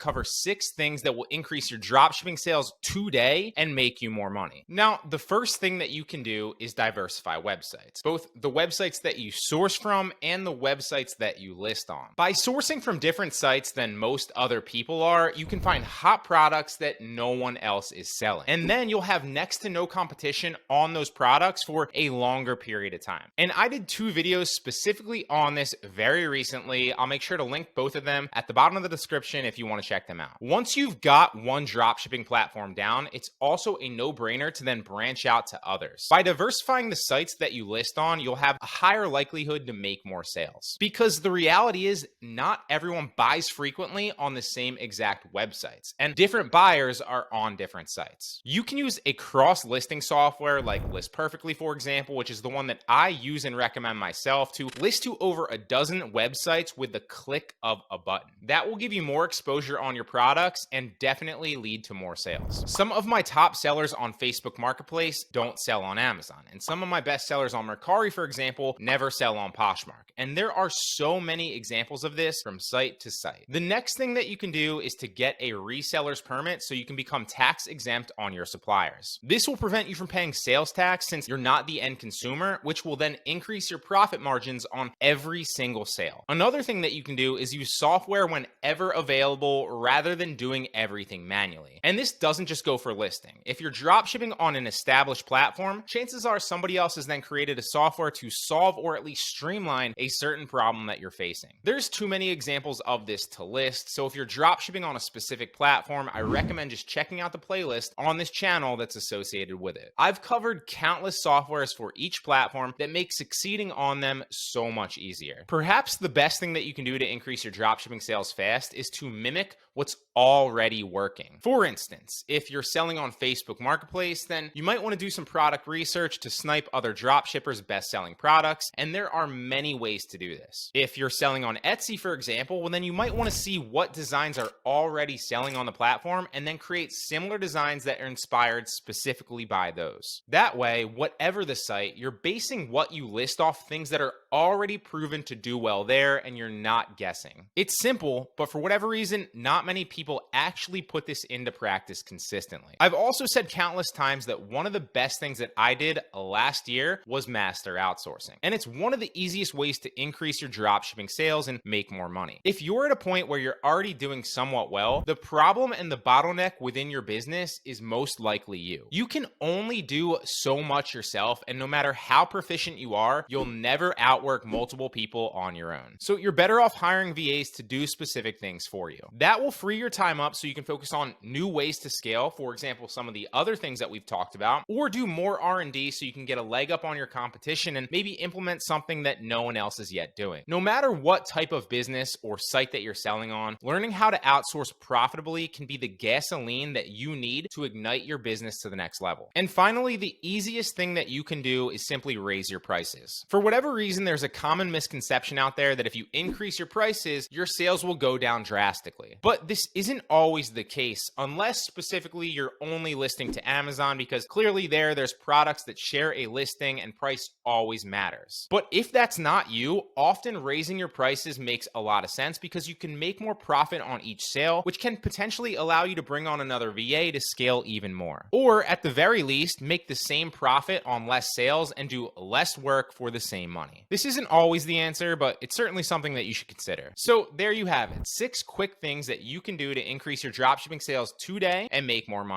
cover 6 things that will increase your dropshipping sales today and make you more money. Now, the first thing that you can do is diversify websites, both the websites that you source from and the websites that you list on. By sourcing from different sites than most other people are, you can find hot products that no one else is selling. And then you'll have next to no competition on those products for a longer period of time. And I did 2 videos specifically on this very recently. I'll make sure to link both of them at the bottom of the description if you want to check them out. Once you've got one dropshipping platform down, it's also a no-brainer to then branch out to others. By diversifying the sites that you list on, you'll have a higher likelihood to make more sales. Because the reality is, not everyone buys frequently on the same exact websites, and different buyers are on different sites. You can use a cross-listing software like List Perfectly, for example, which is the one that I use and recommend myself, to list to over a dozen websites with the click of a button. That will give you more exposure on your products and definitely lead to more sales. Some of my top sellers on Facebook Marketplace don't sell on Amazon, and some of my best sellers on Mercari, for example, never sell on Poshmark. And there are so many examples of this from site to site. The next thing that you can do is to get a reseller's permit so you can become tax exempt on your suppliers. This will prevent you from paying sales tax since you're not the end consumer, which will then increase your profit margins on every single sale. Another thing that you can do is use software whenever available rather than doing everything manually. And this doesn't just go for listing. If you're dropshipping on an established platform, chances are somebody else has then created a software to solve or at least streamline a certain problem that you're facing. There's too many examples of this to list, so if you're dropshipping on a specific platform, I recommend just checking out the playlist on this channel that's associated with it. I've covered countless softwares for each platform that make succeeding on them so much easier. Perhaps the best thing that you can do to increase your dropshipping sales fast is to mimic what's already working. For instance, if you're selling on Facebook Marketplace, then you might want to do some product research to snipe other dropshippers' best-selling products, and there are many ways to do this. If you're selling on Etsy, for example, well, then you might want to see what designs are already selling on the platform and then create similar designs that are inspired specifically by those. That way, whatever the site, you're basing what you list off things that are already proven to do well there, and you're not guessing. It's simple, but for whatever reason, not many people actually put this into practice consistently. I've also said countless times that one of the best things that I did last year was master outsourcing. And it's one of the easiest ways to increase your dropshipping sales and make more money. If you're at a point where you're already doing somewhat well, the problem and the bottleneck within your business is most likely you. You can only do so much yourself, and no matter how proficient you are, you'll never outwork multiple people on your own. So you're better off hiring VAs to do specific things for you. That will free your time up so you can focus on new ways to scale, for example, some of the other things that we've talked about, or do more R&D so you can get a leg up on your competition and maybe implement something that no one else is yet doing. No matter what type of business or site that you're selling on, learning how to outsource profitably can be the gasoline that you need to ignite your business to the next level. And finally, the easiest thing that you can do is simply raise your prices. For whatever reason, there's a common misconception out there that if you increase your prices, your sales will go down drastically. But this isn't always the case, unless specifically you're only listing to Amazon, because clearly there's products that share a listing and price always matters. But if that's not you, often raising your prices makes a lot of sense because you can make more profit on each sale, which can potentially allow you to bring on another VA to scale even more. Or at the very least, make the same profit on less sales and do less work for the same money. This isn't always the answer, but it's certainly something that you should consider. So there you have it, 6 quick things that you can do to increase your dropshipping sales today and make more money.